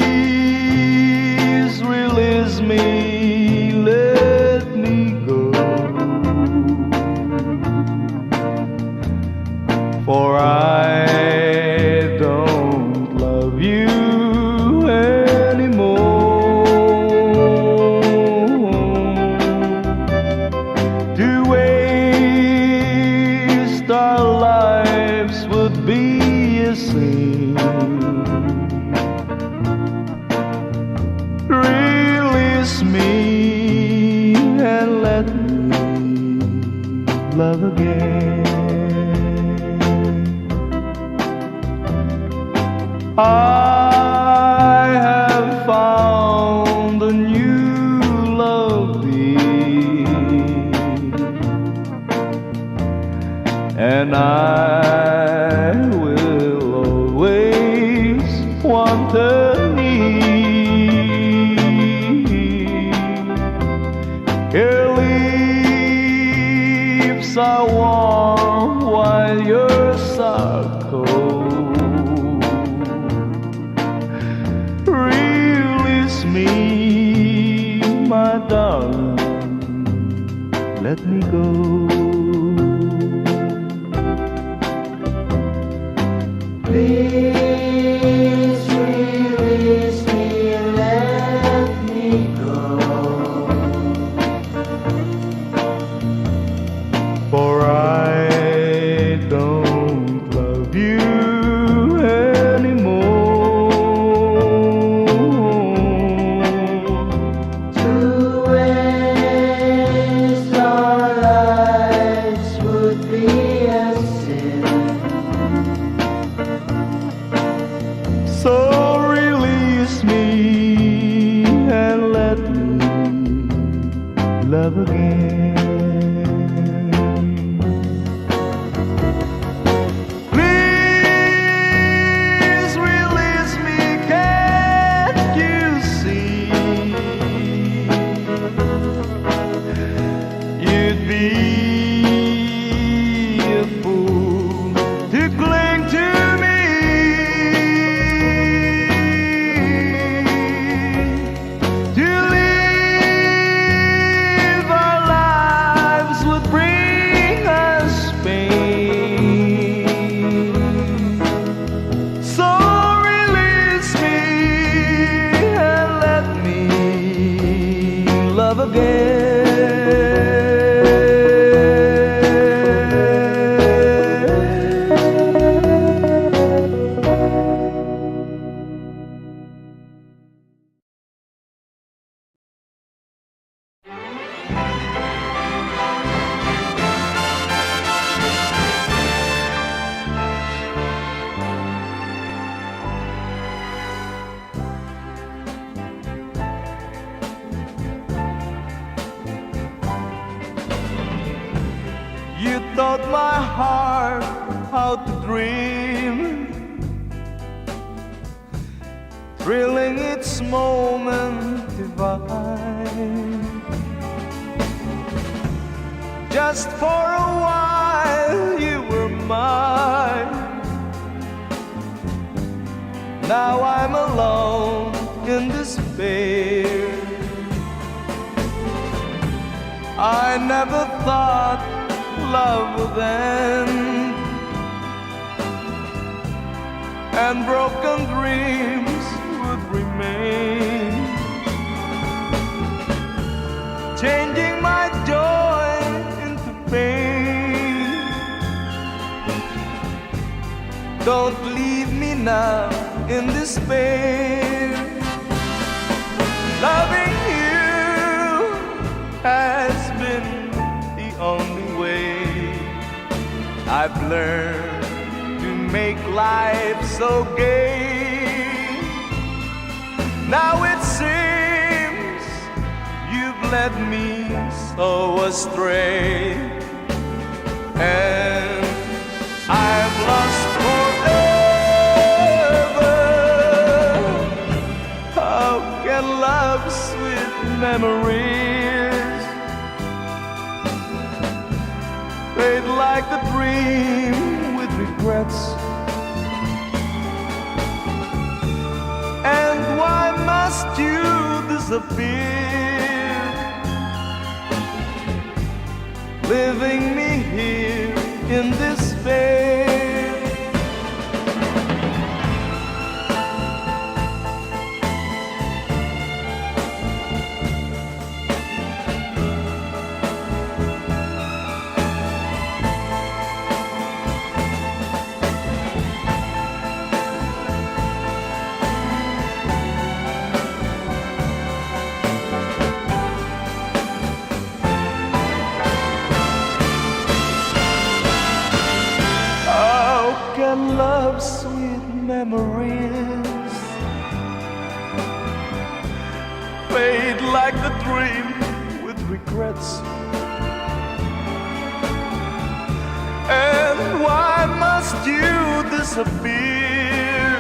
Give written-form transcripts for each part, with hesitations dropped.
Please release me, let me go, for I don't love you anymore. To waste our lives would be a sin. Release me and let me love again. I have found a new love thee, and I will always want her near. Your lips are warm while yours are cold. Release me, my darling, let me go. Please release me, let me go, for I don't love you anymore. to waste our lives would be a sin. So release me and let me love again. Please release me, can't you see? You'd be a fool to cling to me. To live our lives would bring us pain. So release me and let me love You taught my heart how to dream, thrilling its moment divine. Just for a while you were mine. Now I'm alone in despair. I never thought love would end, and broken dreams would remain, changing my joy into pain. Don't leave me now in despair. Loving you has been the only way I've learned to make life so gay. Now it seems you've led me so astray, and I've lost forever. How can love's sweet memories fade like the dream with regrets? And why must you disappear, leaving me here in despair? Love's sweet memories fade like the dream with regrets. And why must you disappear,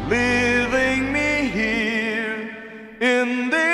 leaving me here in despair?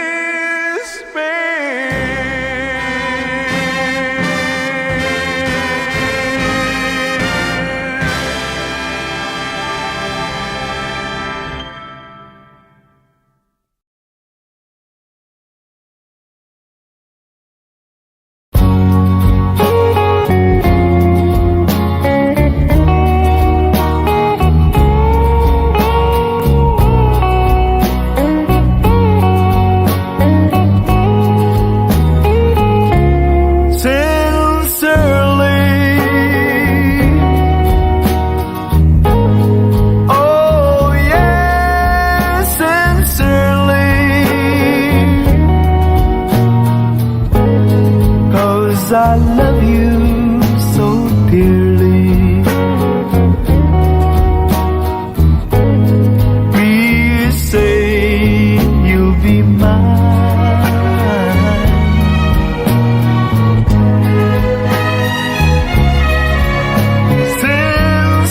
I love you so dearly. Please say you'll be mine.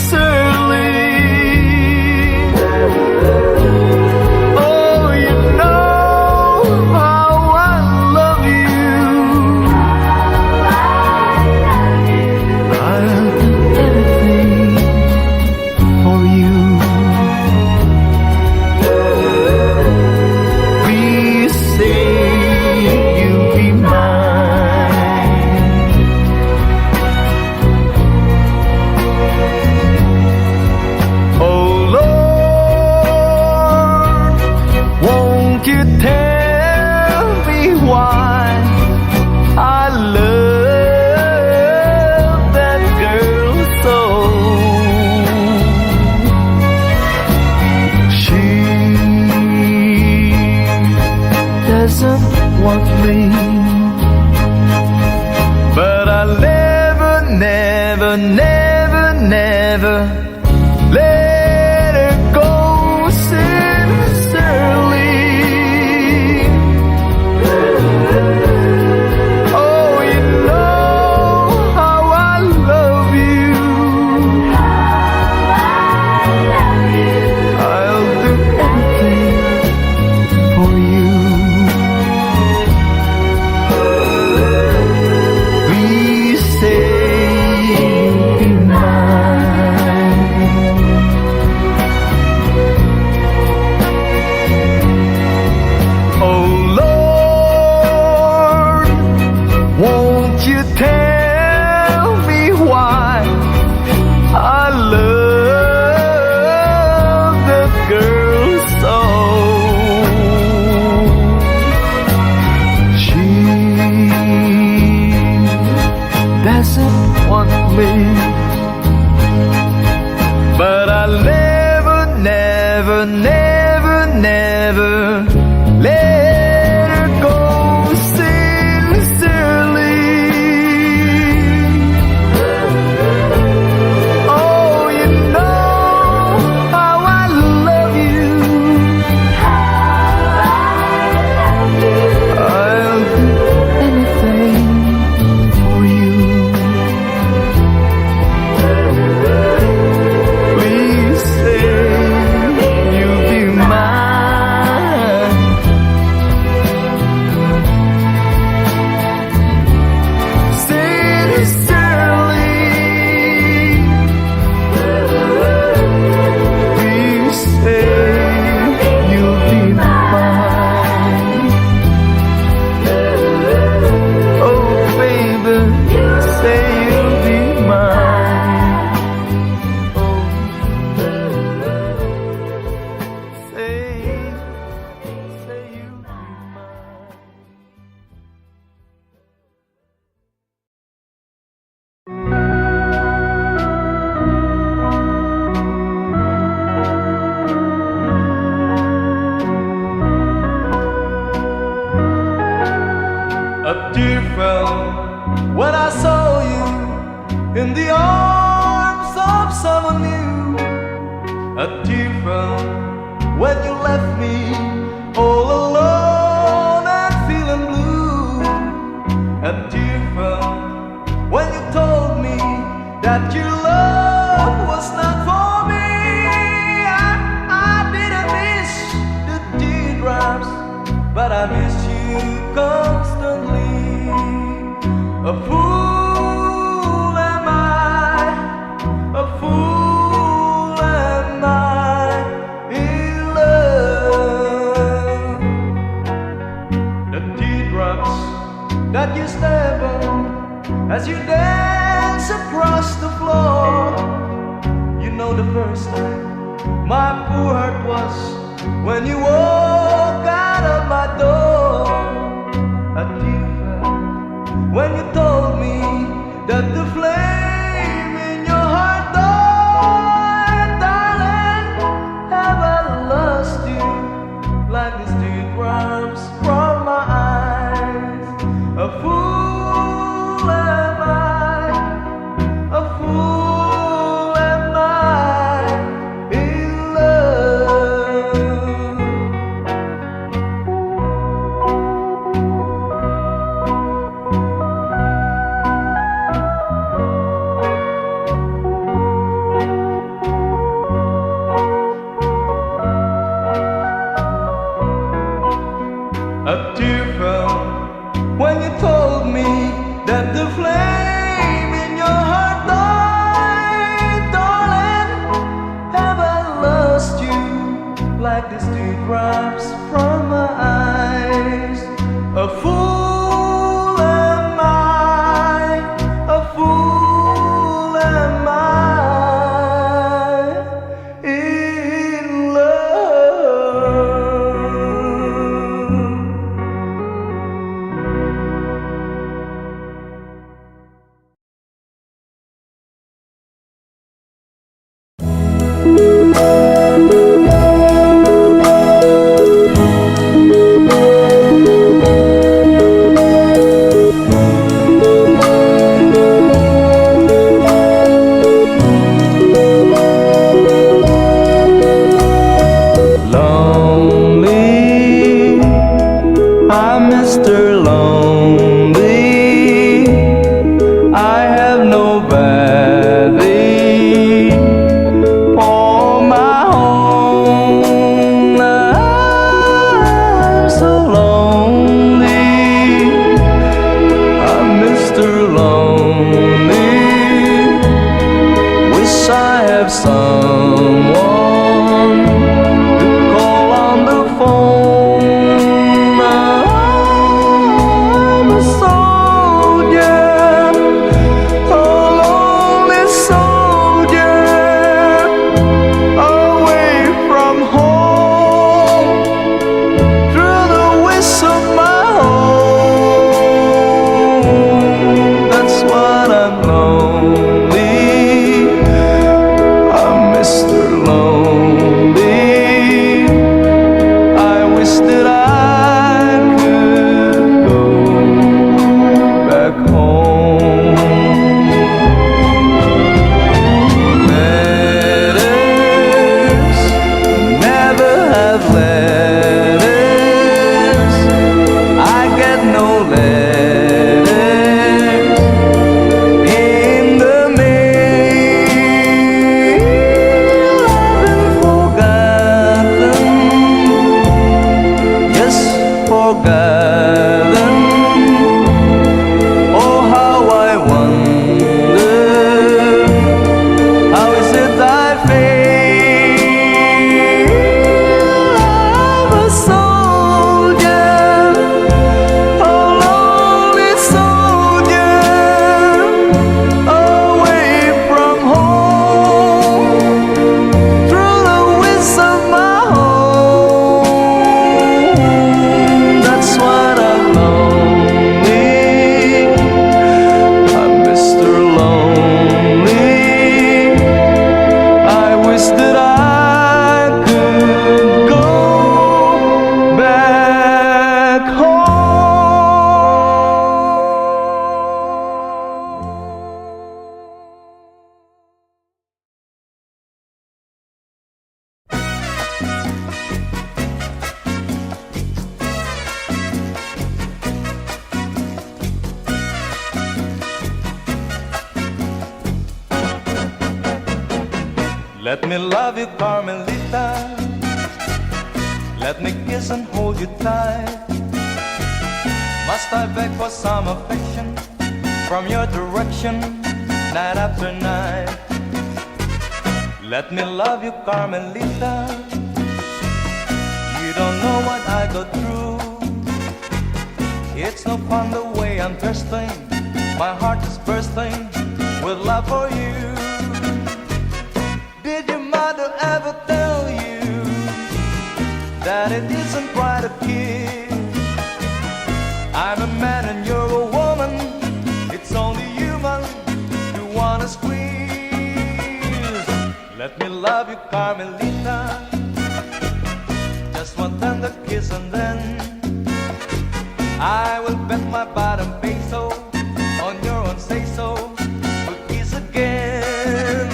Sincerely. Oh, you know how I love you. You tell me why I love that girl so. She doesn't want me, but I'll never, never, never, never let her go. Sincerely. You tell me why I love that girl so. She doesn't want me, but I'll never, never, never, never let her go. Sincerely. You in the arms of someone new. A tear fell when you left me all alone and feeling blue. A tear fell when you told me that your love was not for me. I didn't miss the teardrops, but I miss you constantly. A fool am I, a fool am I in love. The teardrops that you step on as you dance across the floor. You know the first time my poor heart was when you walk out of my door. A tear fell when you told me that the flame in your heart died. Darling, have I lost you like these teardrops from my eyes? A fool am I, a fool am I in love. A tear fell when you told me that the flame in your heart died. Darling, have I lost you like these teardrops from my eyes? A fool am I, a fool am I in love. Let me love you, Carmelita. Let me kiss and hold you tight. Must I beg for some affection from your direction, night after night? Let me love you, Carmelita. You don't know what I go through. It's no fun the way I'm thirsting. My heart is bursting with love for you. Did your mother ever tell you that it isn't right to kiss? I'm a man and you're a woman. It's only human you wanna squeeze. Let me love you, Carmelita. Just one tender kiss and then I will bet my bottom peso on your own say-so. We'll kiss again.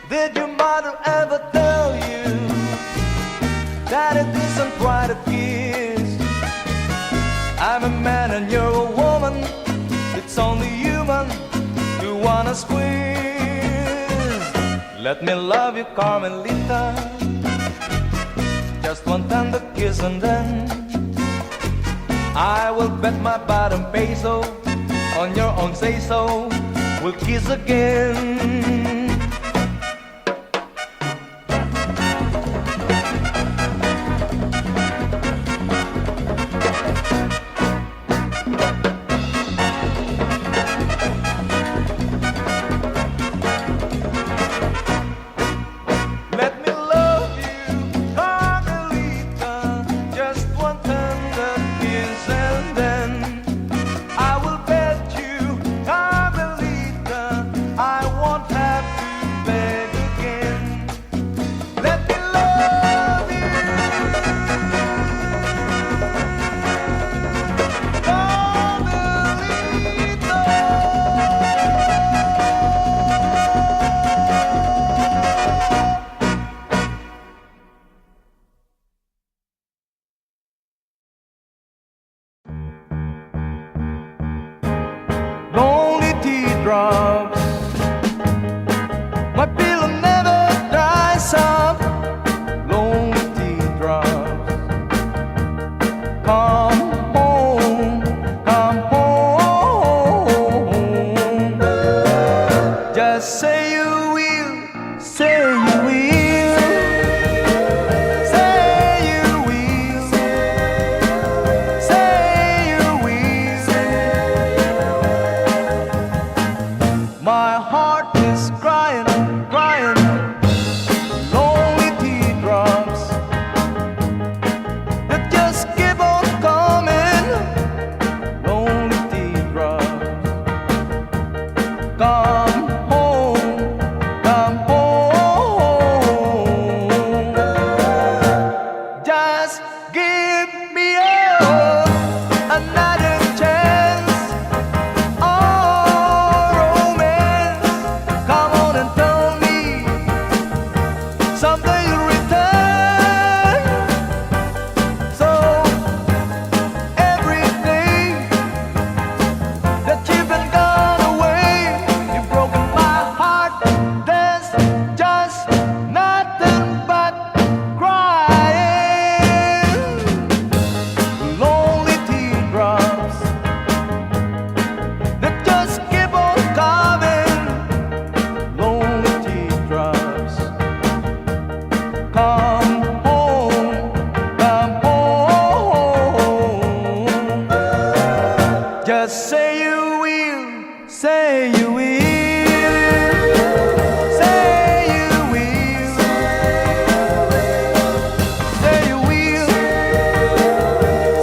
Did your mother ever tell you that it isn't right to kiss? I'm a man and you're a woman. It's only human you wanna squeeze. Let me love you, Carmelita. Just one tender kiss and then I will bet my bottom peso on your own say-so. We'll kiss again. Let me love you, Carmelita. Just one tender kiss and then I will bet you, Carmelita, I won't have to beg again. Let me love you, lonely teardrops. My pillow never dries up. Lonely teardrops. Come home, come home. Just say you will, say you will, say you will, say you will. My heart is crying, crying, lonely teardrops that just keep on coming. Lonely teardrops. Come home, come home. Just give me another chance. Oh, romance, come on and tell me someday you'll return. So every day that you've been gone away, you've broken my heart. There's just nothing but crying. Lonely teardrops that just keep on coming. Lonely teardrops. Come home, come home. Just say you will, say you will, say you will, say you will,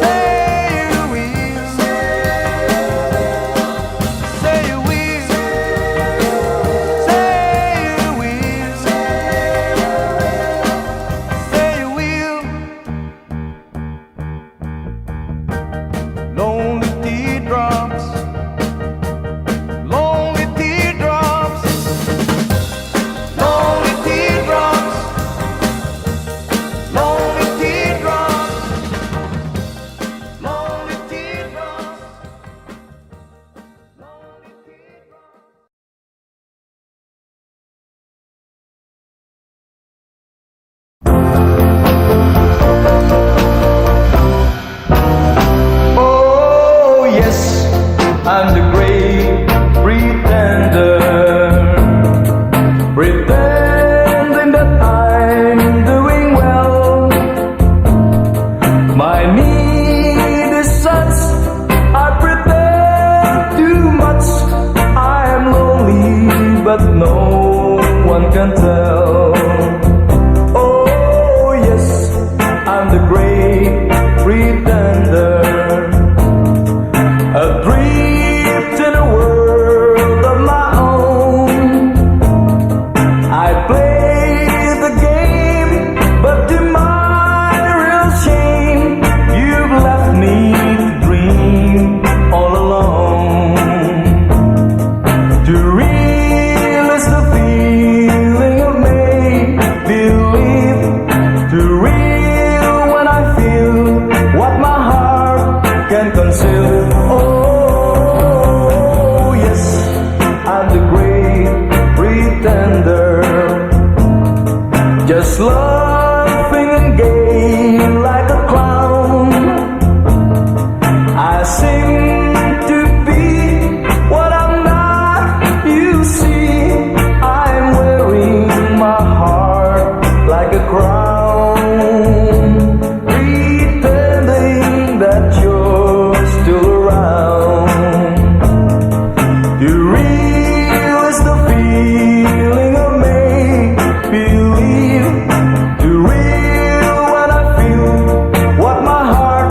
say you will, say you will, say you will, say you will. Lonely teardrops. too real when I feel what my heart can conceal. Oh, yes, I'm the great pretender, just laughing and gay like a clown. I seem to be what I'm not, you see. I'm wearing my heart like a crown, pretending that you're still around. Too real is the feeling of make-believe. Too real when I feel what my heart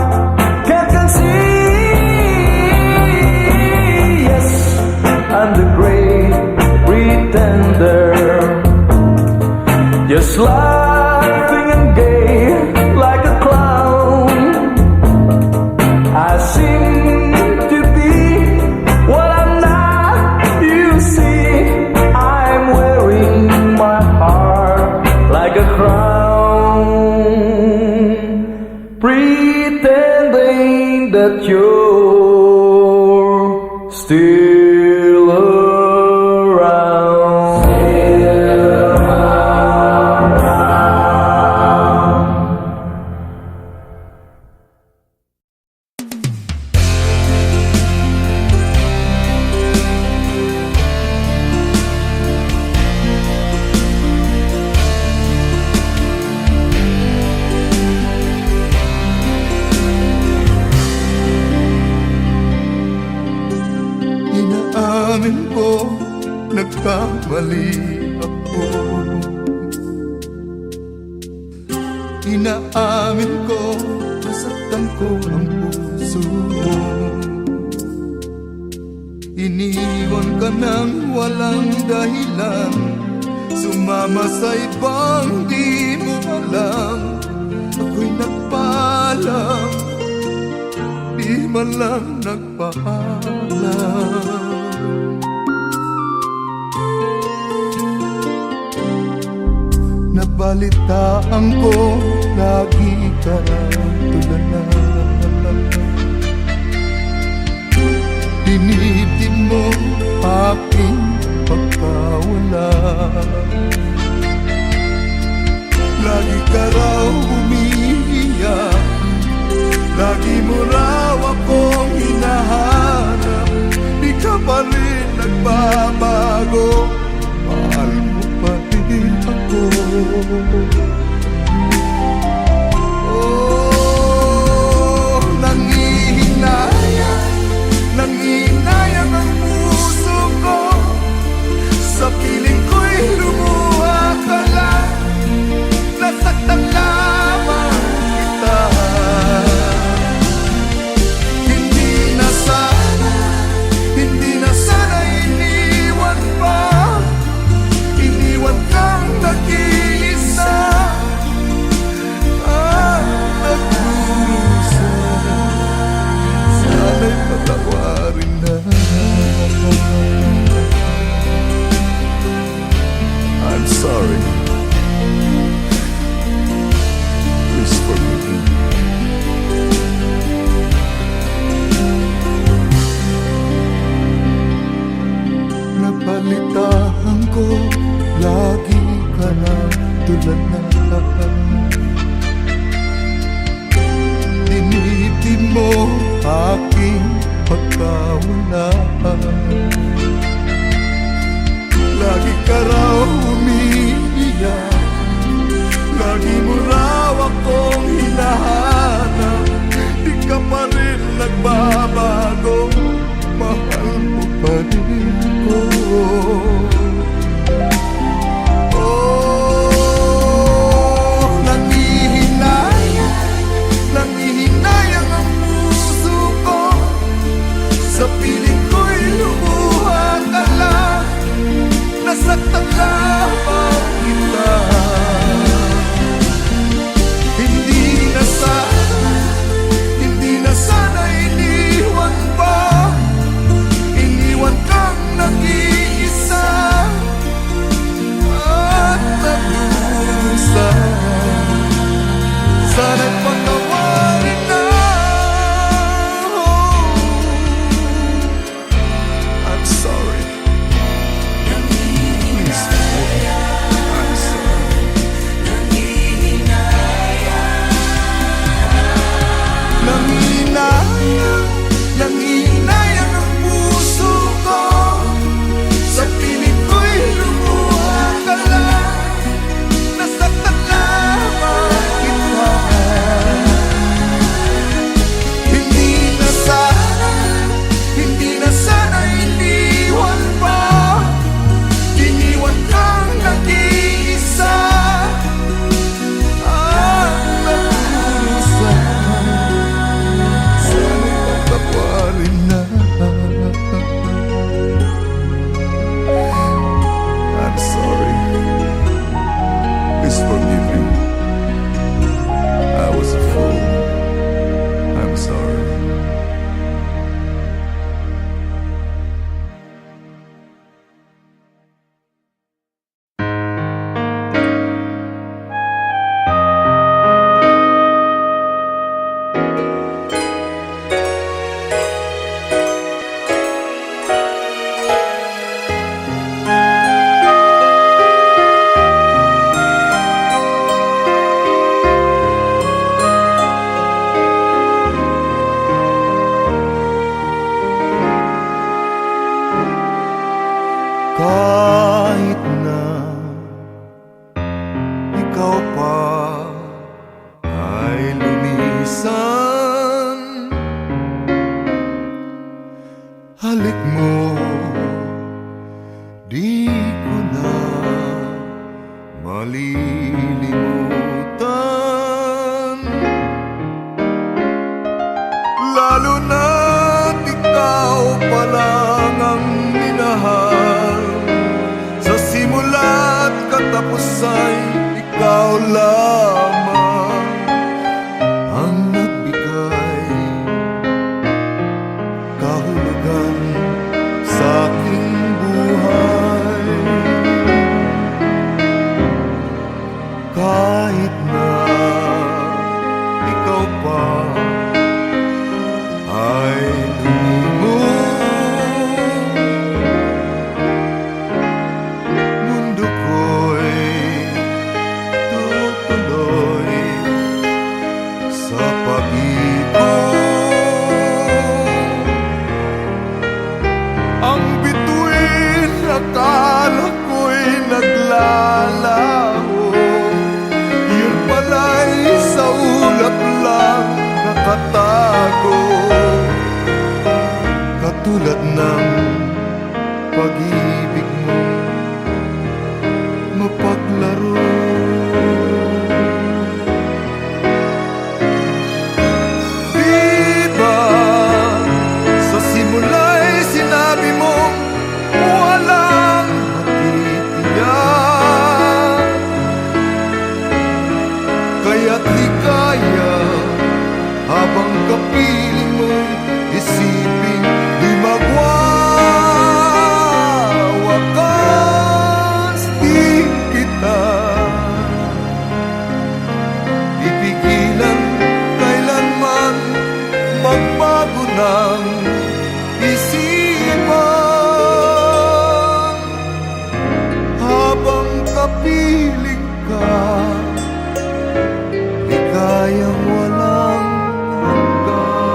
can't conceive. Yes, I'm the great pretender, just laughing and gay like a clown. I seem to be what I'm not, you see. I'm wearing my heart like a crown, pretending that you're still around. Inaamin ko, nagkamali ako. Inaamin ko, nasaktan ko ang puso mo. Iniwan ka nang walang dahilan, sumama sa ibang di mo alam. Ako'y nagpaalam, di man lang nagpaalam. Nabalitaan ko, lagi ka tulanan. Dinitid mo aking pagkawala. Lagi ka raw umiiyak, lagi mo raw akong hinahanap. Di ka pa rin nagbabago, mahal mo pa rin ako. halik mo, di ko na malilimutan. Lalo na't ikaw pa lang ang minahal. Sa simula't katapos ay ikaw lamang ang nagbigay kahulugan sa aking buhay. Kahit na ikaw pa ay lumimot, mundo ko'y tutuloy sa pag-ikot. Ang bituin akala ko'y naglalaho, yun pala'y sa ulap lang nakatago. Katulad ng pag-ibig mo mapaglaro. Diba sa simula'y sinabi mong walang matitiyak, kaya't ligaya habang kapiling mong isipin di magwawakas. Di kita pipigilan kailanman magbago ng isipan. Habang kapiling ka, ligayang walang hanggan.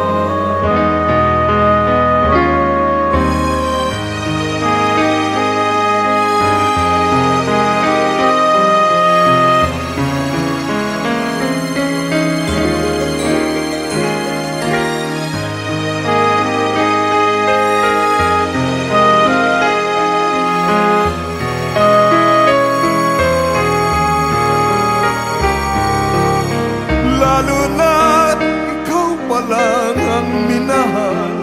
Lalo na't ikaw pa lang ang minahal.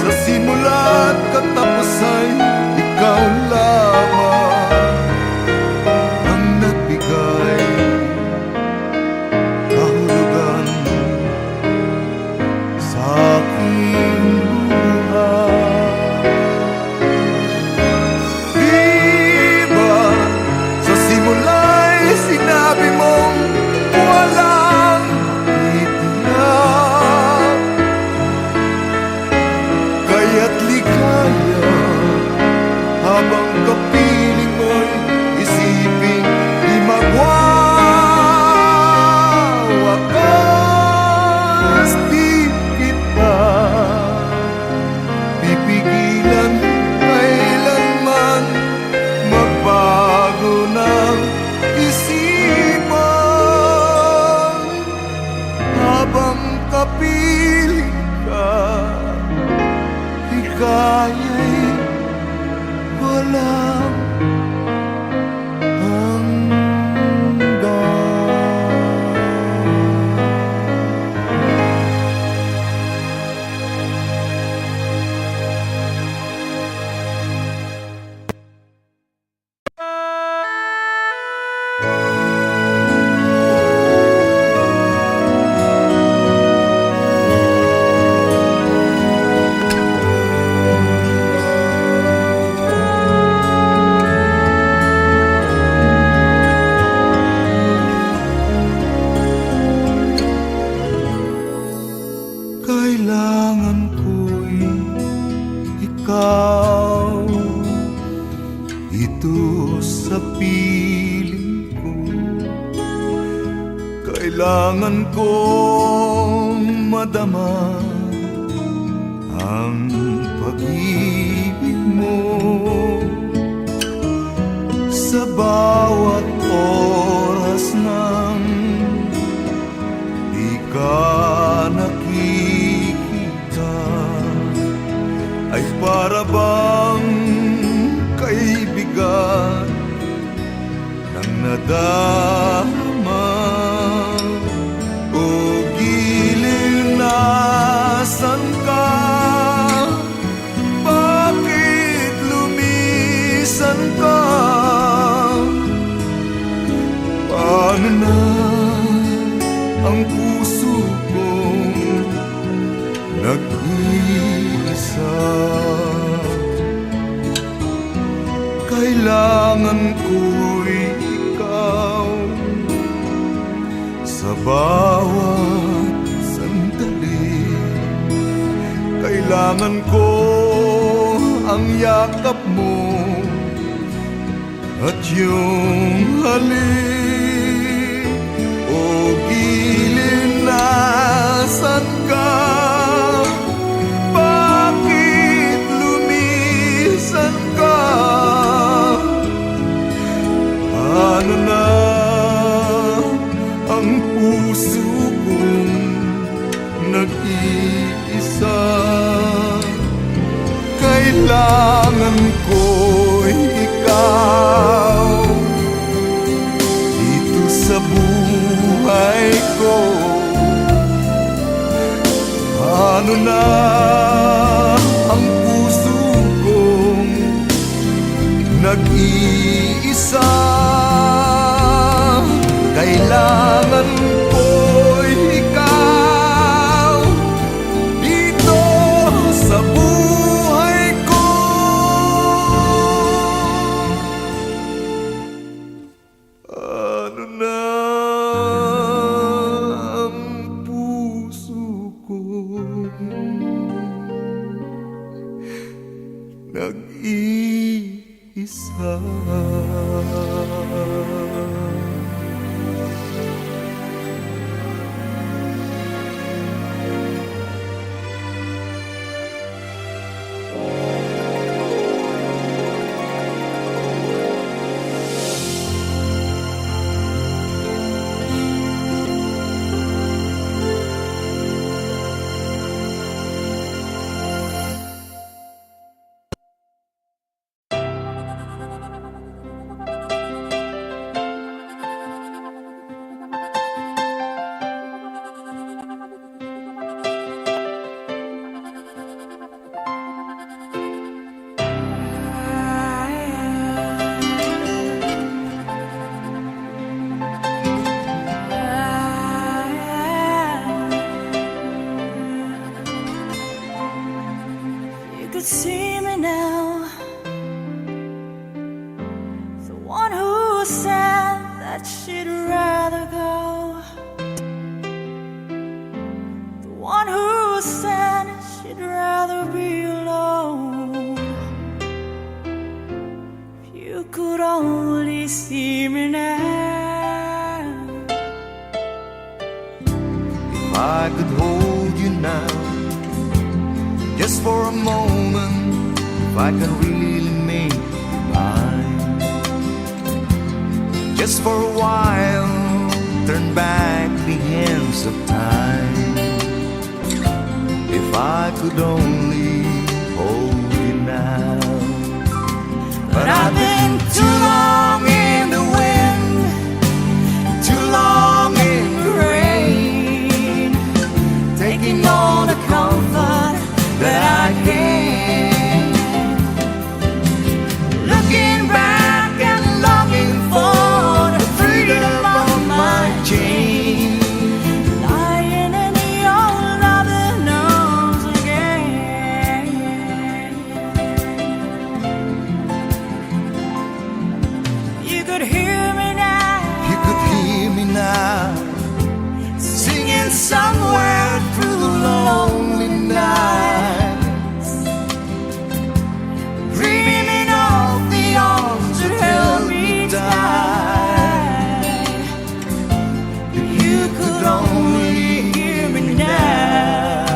Sa simula't katapos ay ikaw lamang ang nagbigay kahulugan sa aking buhay. Diba sa simula'y sinabi mong walang titiyak, kaya't ligaya habang kapiling mo'y isipin di magwawakas. Di kita pipigilan kailanman magbago ng isipan. Habang kapiling ka, ligaya'y walang kailangan ko'y ikaw ito sa piling ko. Kailangan kong madama ang pag-ibig mo sa bawat oras nang di ka nakikita. Para bang kaibigan ng nadama o giliw nasan ka? Bakit lumisan ka? Paano na ang puso kong nag-iisa? Kailangan ko'y ikaw sa bawat sandali. Kailangan ko ang yakap mo at yung halik. O giliw nasan ka? Bakit lumisan ka? Ano na ang puso kong nag-iisa? Kailangan ko'y ikaw dito sa buhay ko. Ano na ang puso kong nag-iisa? Kailangan ko'y ikaw dito sa buhay ko. Ano na ang puso kong nag-iisa? Could see me now, the one who said that she'd rather go, the one who said she'd rather be alone. If you could only see me now. If I could hold you now, just for a moment, if I can really make you mine, just for a while, turn back the hands of time. If I could only hold you now. But I've been too long in the wind, too long in the rain, taking all the comfort that I can, looking back and longing for the freedom of my chain, lying in your loving arms again. You could hear me now, You could hear me now, singing somewhere through the lonely night, dreaming of the arms that held me tight. If you could only hear me now.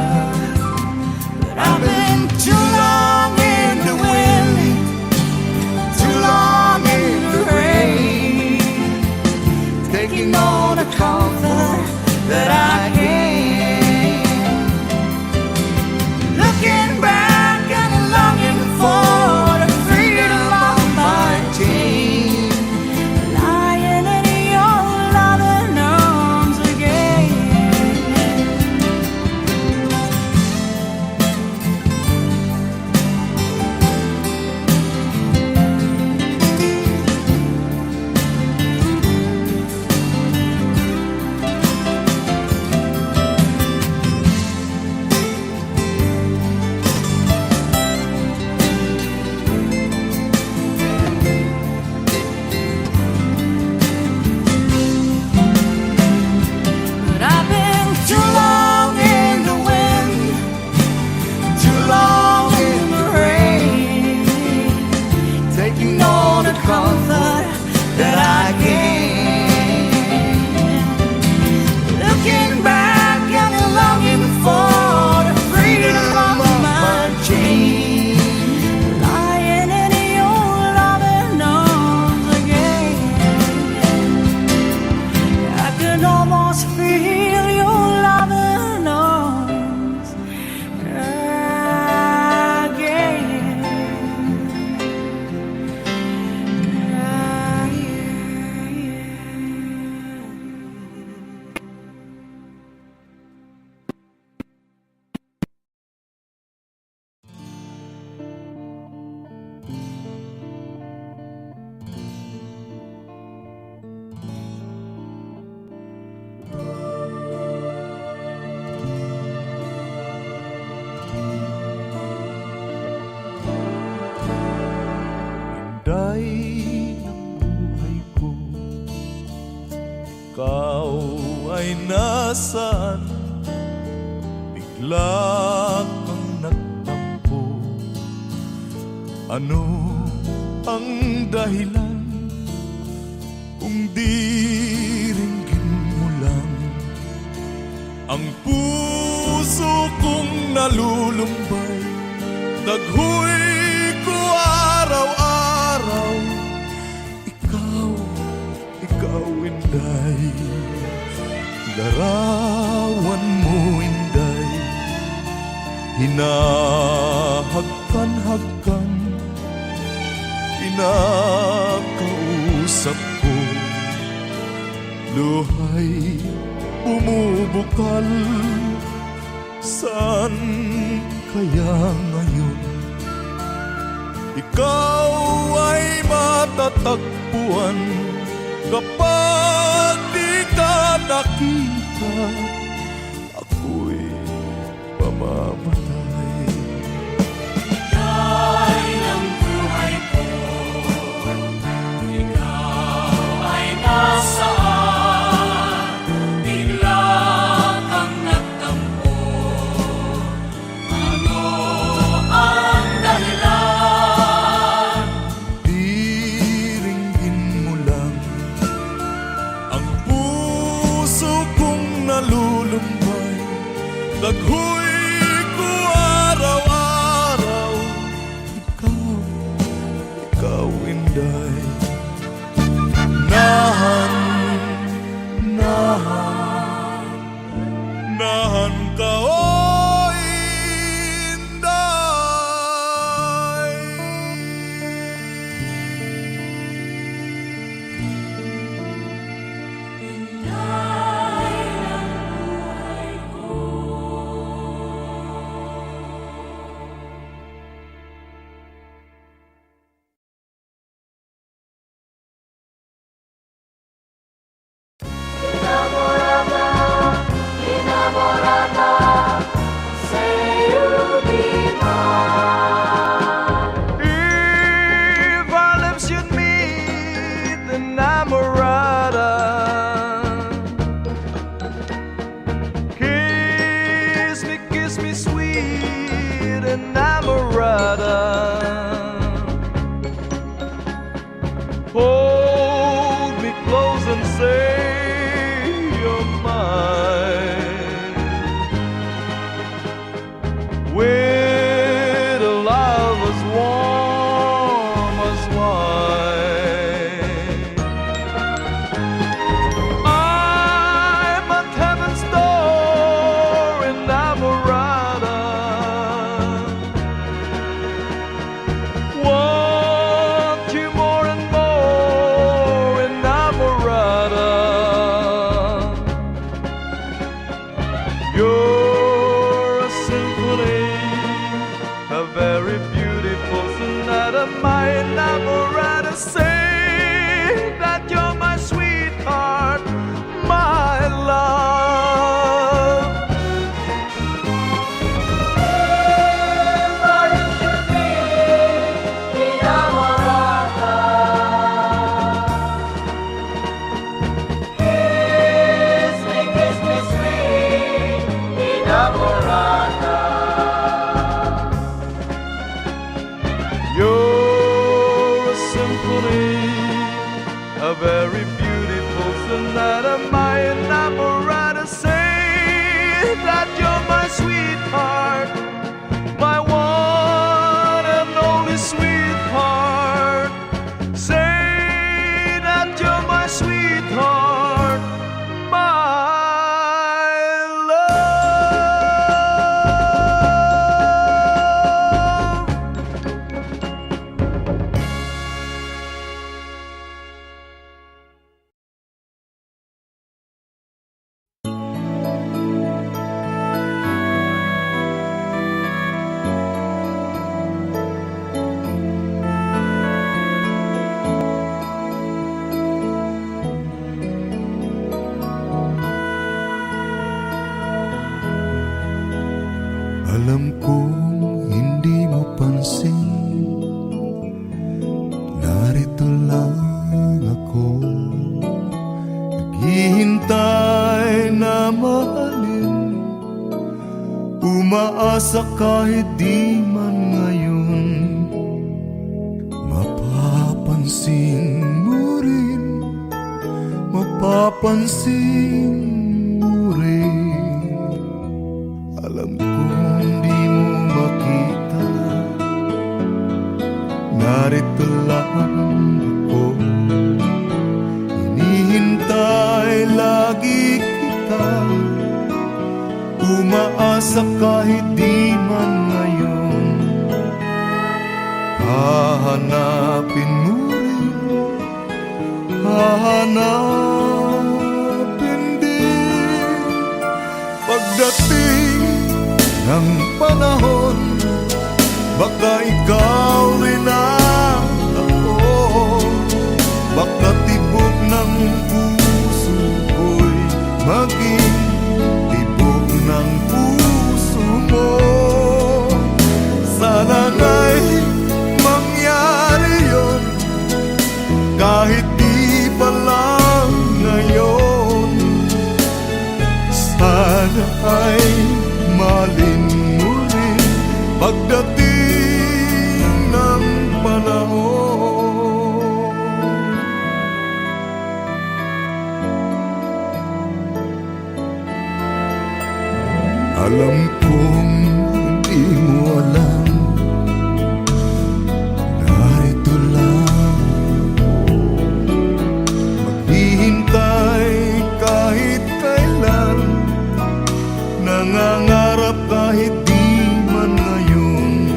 But I've been too long in the wind, too long in the rain, taking all the comfort that I can, looking back and longing arms feel your loving arms again. Inday ng buhay ko, ikaw ay nasaan? Bigla kang nagtampo. Ano ang dahilan? Kung di ringgin mo lang ang puso kong nalulumbay, daghoy ko araw-araw. Ikaw, Inday, larawan mo, Inday, hinahagkan-hagkan, pinakausap ko, luhay bumubukal. Saan kaya ngayon ikaw ay matatagpuan? Kapag di ka nakita, ako'y pamamatay. Inday ng buhay ko, ikaw ay nasaan? Bigla kang nagtampo. Ano ang dahilan? Diringgin mo lang ang puso kong nalulumbay, daghoy ko araw-araw. Ikaw, Inday, nahan ka, oh Inday. If our lips should meet, then I'm a rider. Kiss me sweet, and I'm a rider. Hold me close and say you're mine. With a love as warm as wine, I'm at heaven's door and I'm a rider. Want you more and more and I'm a rider. You're a symphony, a very beautiful sonata. My enamorada, say that you're my sweetheart, my love. You're a symphony, Alam kong hindi mo pansin, narito lang ako, naghihintay na mahalin, umaasa kahit di man ngayon. Mapapansin mo rin, mapapansin mo rin. Alam kong di mo makita, narito lang ako, hinihintay lagi kita, umaasa kahit di man ngayon. Hahanapin mo rin, hahanapin din. Pagdating ng panahon, baka ikaw rin ang ako, baka tibok ng puso ko'y maging tibok ng puso mo. Sana nga'y mangyari yun, kahit di pa lang ngayon. Sana ay mahalin mo rin pagdating ng panahon. Alam kong di mo alam, narito lang, maghihintay kahit kailan, nangangarap kahit di man ngayon.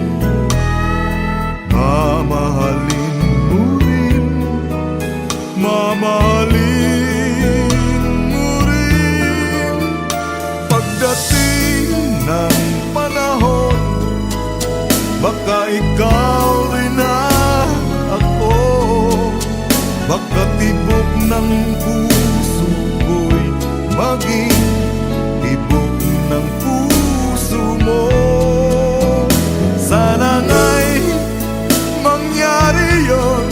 Mamahalin mo rin, mamahalin mo rin. Pagdating ng panahon, baka ikaw rin na ako, baka tibok ng puso ko'y maging tibok ng puso mo. Sana nga'y mangyari yun,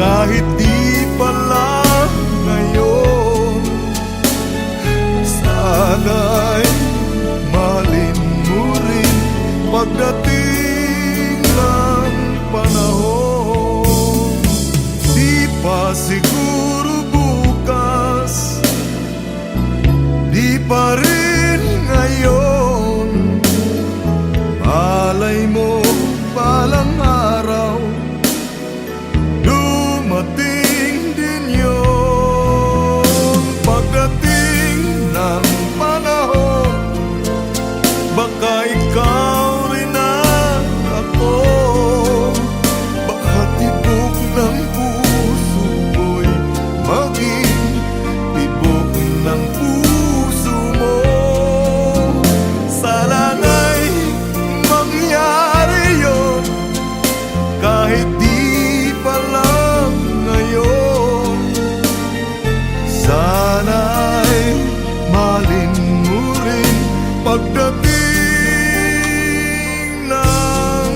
kahit di pa lang ngayon. Sana'y mahalin mo rin pagdating ng panahon. Di pa siguro bukas, di pa rin ngayon. Malay mo balang araw, dumating din yun. Pagdating ng panahon, baka ikaw rin ang ako, baka tibok ng puso ko'y maging tibok ng puso mo. Sana nga'y mangyari yun, kahit di pa lang ngayon. Sana'y mahalin mo rin pagdating ng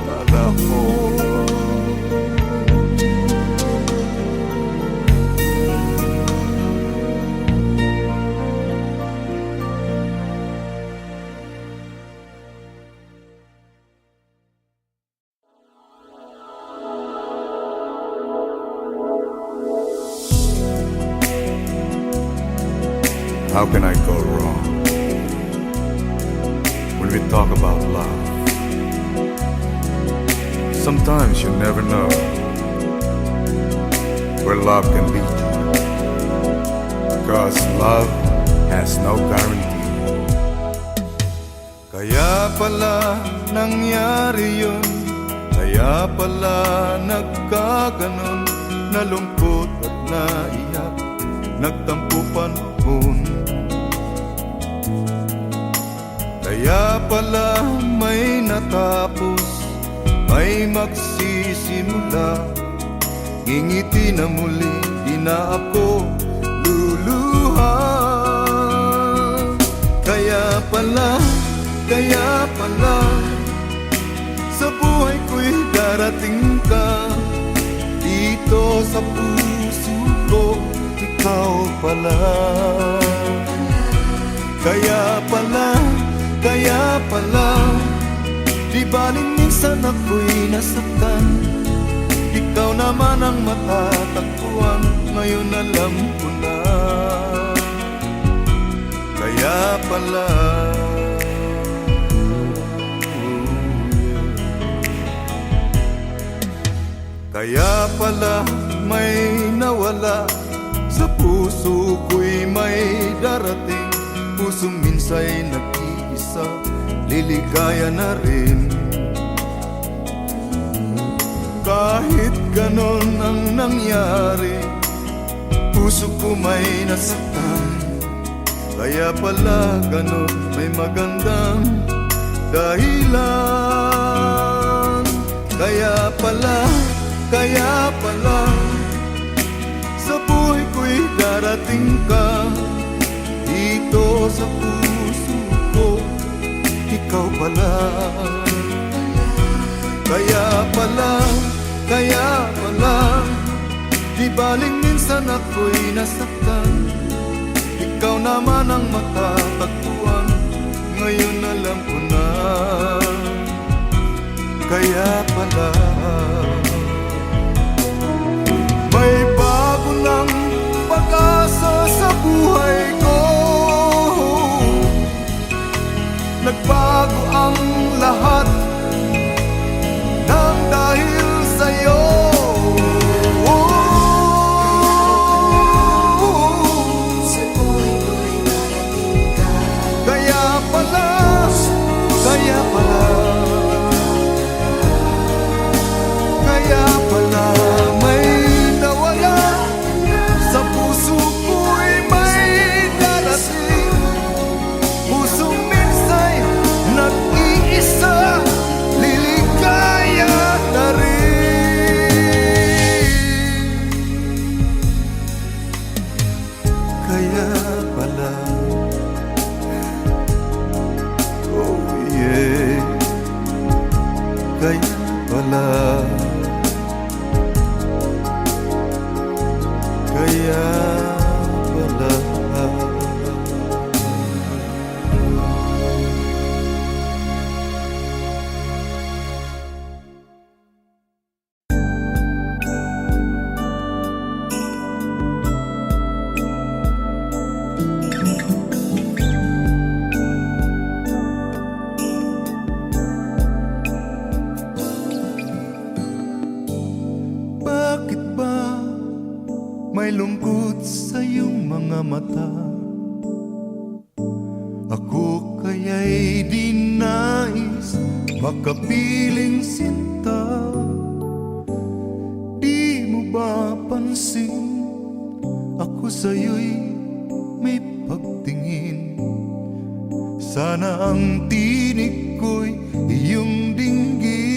panahon. How can I go wrong when we talk about love? Sometimes you never know where love can lead you, because love has no guarantee. Kaya pala nangyari yun, kaya pala nagkaganon, nalungkot at naiyak, nagtampo panahon. Kaya pala may natapos, may magsisimula, ngingiti na muli, di na ako luluha. Kaya pala sa puso ko, ikaw pala. Kaya pala, di baling minsan ako'y nasaktan. Ikaw naman ang matatagpuan, ngayon alam ko na. Kaya pala, kaya pala may nawala sa puso ko'y may darating. Pusong minsa'y nag-iisa, liligaya na rin. Kahit ganon ang nangyari, puso ko may nasaktan. Kaya pala ganon may magandang dahilan. Kaya pala sa buhay ko'y darating ka. Dito sa puso ko, ikaw pala. Kaya pala, di baling minsan ako'y nasaktan. Ikaw naman ang matatagpuan, ngayon alam ko na. Kaya pala, may bago ng pag-asa sa buhay ko. Nagbago ang lahat nang dahil sa'yo. Kaya pala may nawala sa puso ko'y may darating. Pusong minsa'y nag-iisa, liligaya na rin. Kaya pala, oh yeah, kaya pala, kaya pala. Bakit ba may lungkot sa iyong mga mata? Ako kaya'y di nais makapiling sinta. Di mo ba pansin ako sa'yo'y may pagtingin? Sana ang tinig ko'y iyong dinggin.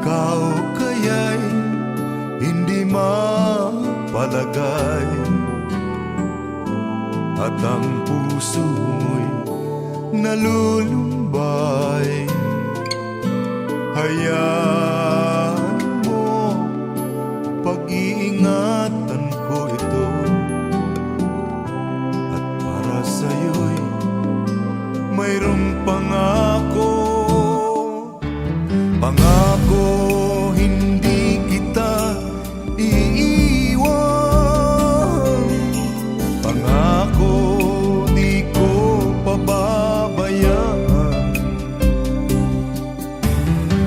Ikaw kaya'y hindi mapalagay, at ang puso mo'y nalulumbay. Hayaan mo, pag-iingatan ko ito, at para sa'yo'y mayroong pangako. Pangako hindi kita iiwan. Pangako di ko pababayaan.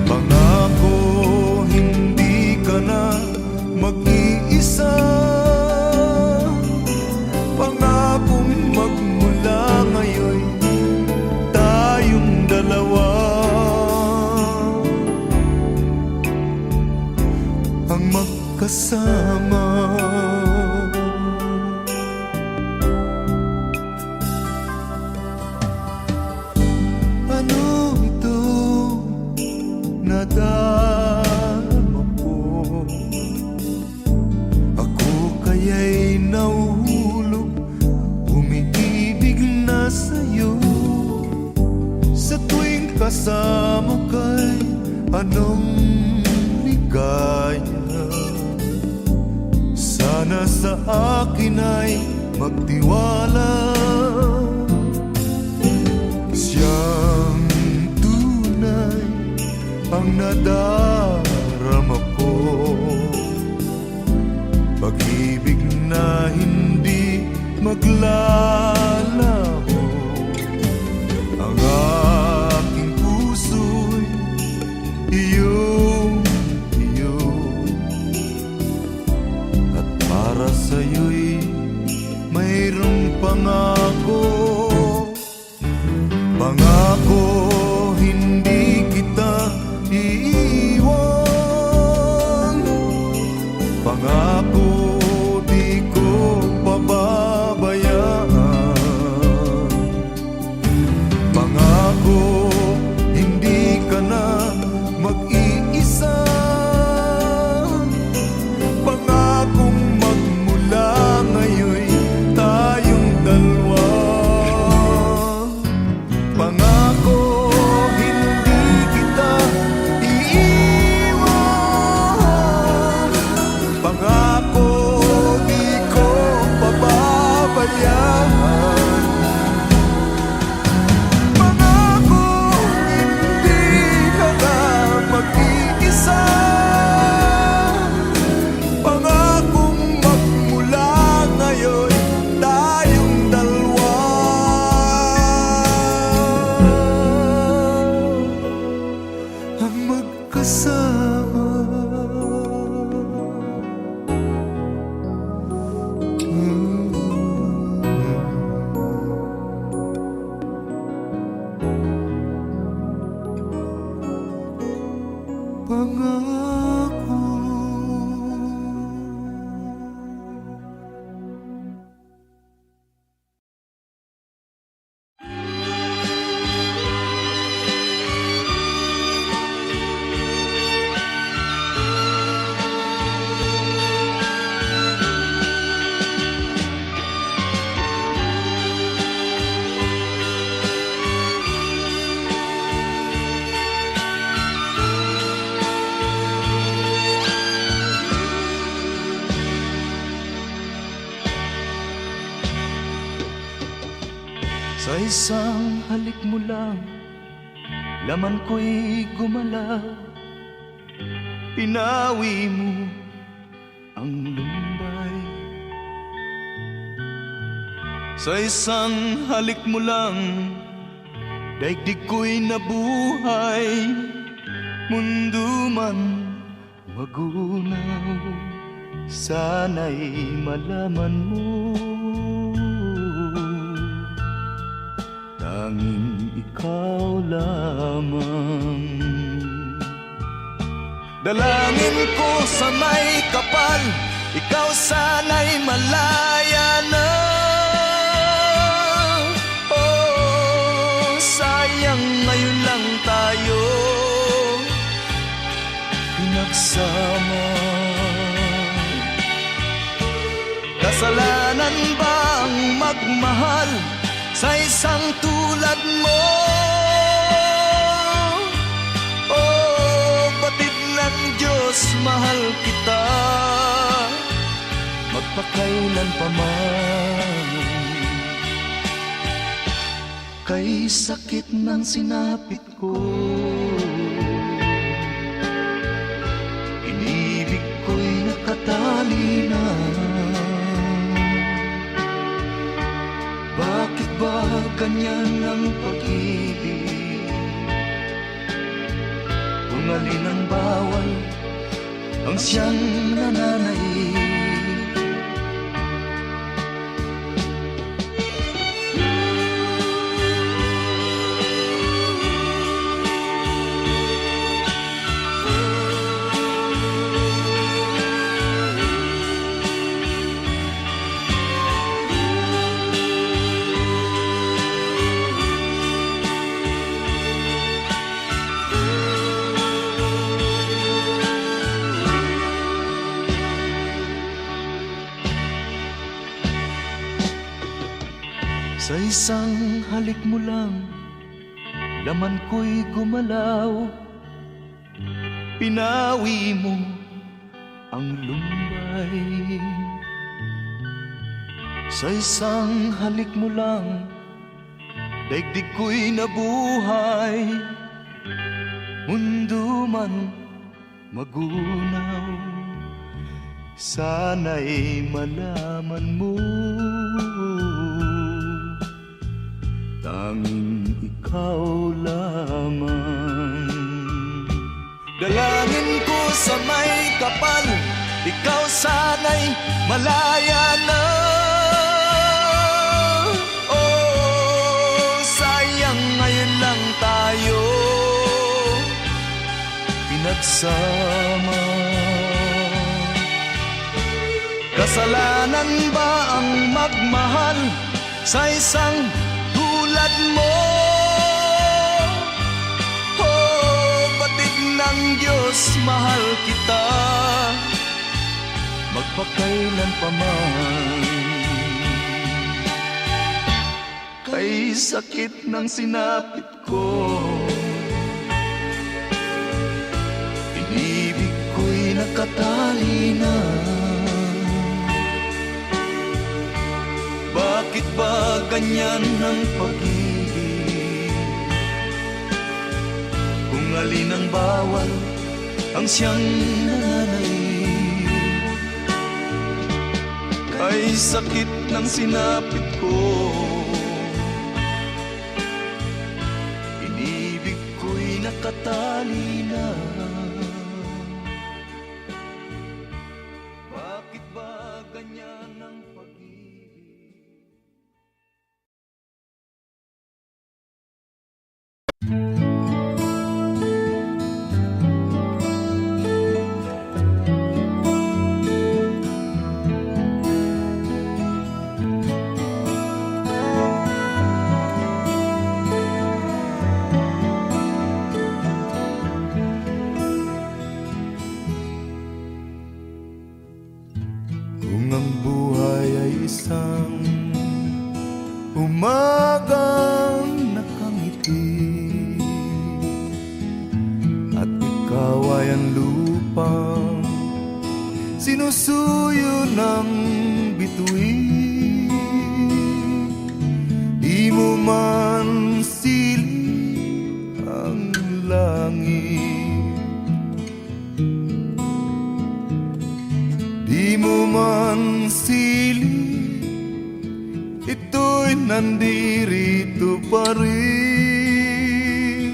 Pangako hindi ka na mag-iisa. Pangakong magmula ngayon tayong dalawa ang magkasama. Ano ito nadama ko? Ako kaya'y nahuhulog, umiibig na sa'yo. Sa tuwing kasama ka'y anong ligaya. Sana sa akin ay magtiwala. Siyang tunay ang nadarama ko, pag-ibig na hindi maglalaho. Ang aking puso'y iyong iyo, at para sa'yo'y mayroong pangako. Pangako hindi kita iiwan, pangako di ko pababayaan, pangako hindi ka na mag-iisa, pangakong magmula ngayon'y tayong dalawa. Pangako hindi kita iiwan, pangako di ko pababayaan, pangako hindi ka na mag-iisa, pangakong magmula ngayon tayong dalawa. Ang magkasama. Pangako. Sa isang halik mo lang, laman ko'y gumalaw, pinawi mo ang lumbay. Sa isang halik mo lang, daigdig ko'y nabuhay, mundo man magunaw, sana'y malaman mo, tanging ikaw lamang. Dalangin ko sa may kapal, ikaw sana'y malaya na. Oh, sayang ngayon lang tayo pinagsama. Kasalanan bang magmahal sa isang tulad mo? Oh, batid ng Diyos, mahal kita magpakailan pa man. Kay sakit ng sinapit ko, inibig ko'y nakatali na. Bakit ba ganyan ang pag-ibig? Kung alin ang bawal, ang siyang nananaig. Sa isang halik mo lang, laman ko'y gumalaw, pinawi mo ang lumbay. Sa isang halik mo lang, daigdig ko'y nabuhay. Mundo man magunaw, sana'y malaman mo, tanging ikaw lamang. Dalangin ko sa may kapal, ikaw sana'y malaya na. Oh, sayang ngayon lang tayo pinagsama. Kasalanan ba ang magmahal sa isang tulad mo? Oh, batik ng Diyos, mahal kita magpakailan pa man. Kay sakit ng sinapit ko, inibig ko'y nakatali na. Bakit ba ganyan ang pag-ibig? Kung alin ang bawal ang siyang nananaig. Kay sakit ng sinapit ko, inibig ko'y nakatali na. Bakit ba ganyan ang pag-ibig? Kung ang buhay ay isang umagang nakangiti, at ikaw ay ang lupang sinusuyo ng bituin, di mo man silip ang langit, di mo man silip, ito'y nandirito pa rin.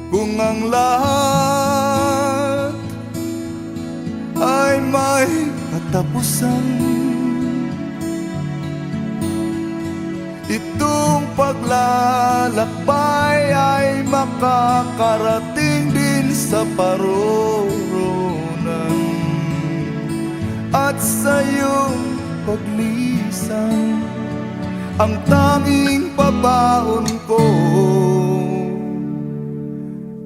Kung ang lahat ay may katapusan, itong paglalakbay ay makakarating din sa paroonan. At sa iyong paglisan, ang tanging pabaon ko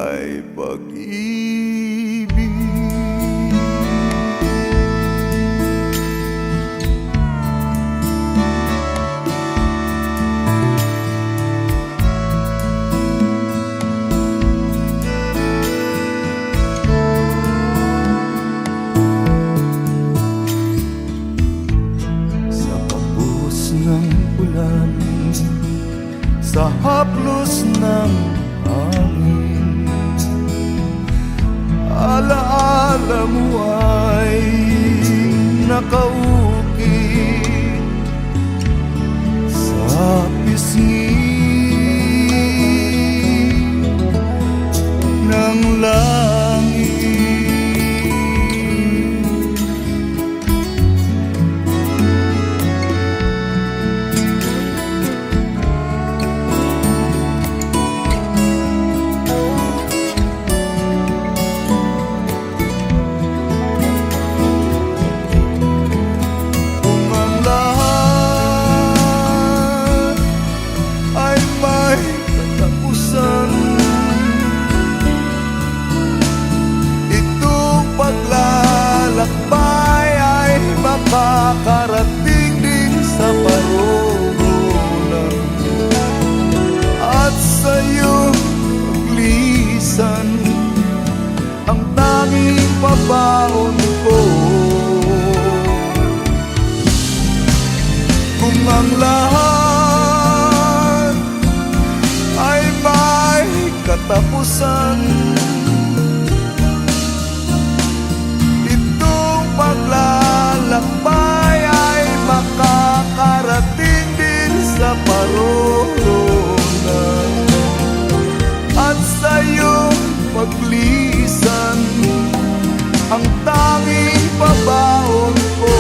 ay pag-ibig. Sa pagbuhos ng ulan, sa haplos ng hangin, alaala mo ay nakaukit sa pisngi ng langit. Kung ang lahat ay may katapusan, itong paglalakbay ay makakarating din sa paroonan. At sa iyong paglisan, ang tanging pabaon ko Kung ang lahat ay may katapusan, itong paglalakbay ay makakarating din sa paroonan. At sa iyong paglisan, ang tanging pabaon ko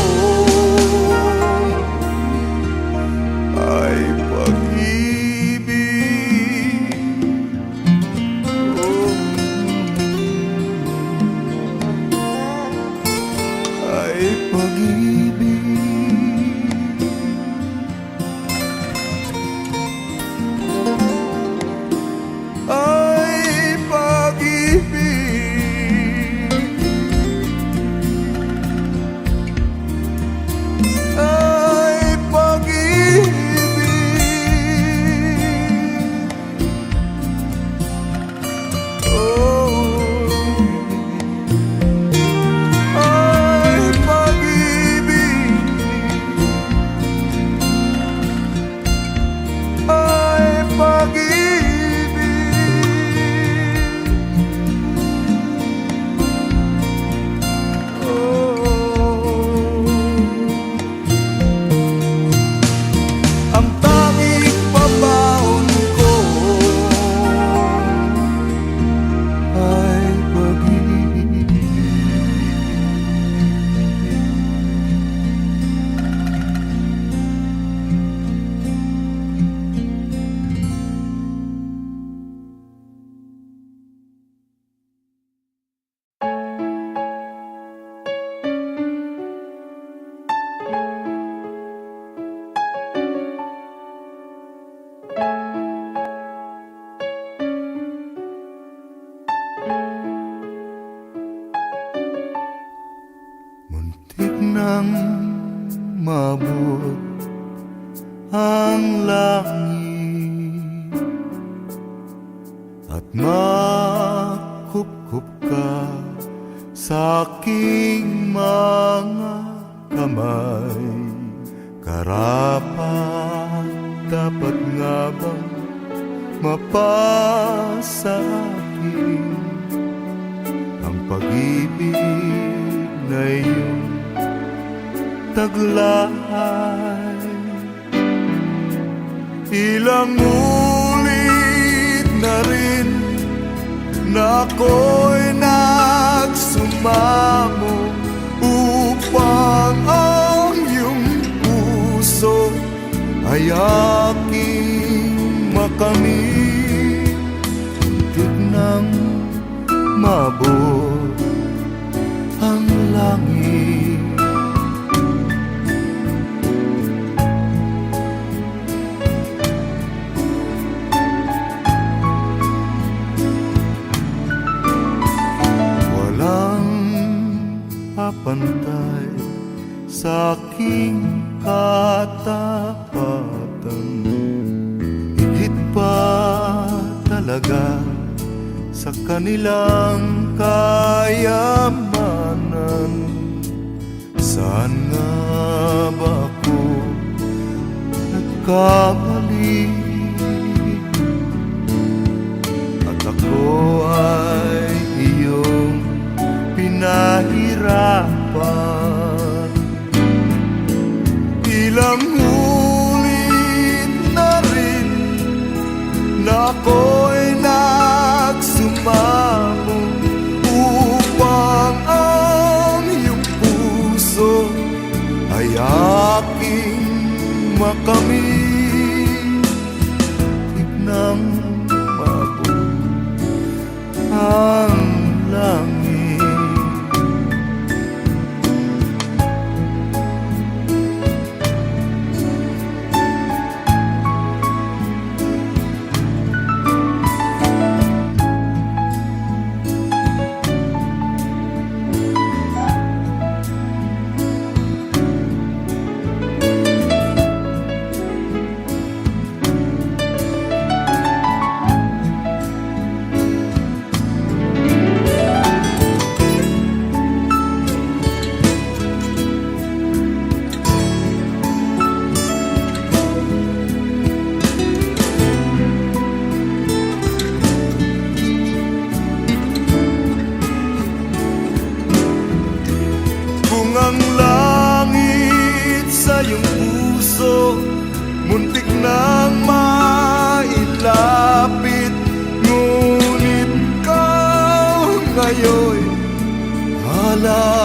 ay pag-ibig. Ay pag-ibig. Ay pag-ibig. Ay pag-ibig. Oh, ay pag-ibig. Ay pag-ibig. Ang tanging pabaon ko ay pag-ibig. Muntik nang mabot ang langit at makupkup ka sa aking mga kamay. Karapat dapat nga bang mapasa akin ang pag-ibig na iyong taglay? Ilang ulit na rin na ako'y nagsumamo upang ang iyong puso ay aking makamit. Muntik nang mabot ang langit. Walang papantay sa aking katapatan, higit pa talaga sa kanilang kayamanan. Saan nga ba ako nagkamali? At ako ay iyong pinahirapan. Ilang ulit na rin na ako'y nagsumamo upang ang iyong puso ay aking makamit. Tignang mabot ang langit. sa iyong puso, muntik nang mailapit. Ngunit ikaw ngayon'y hala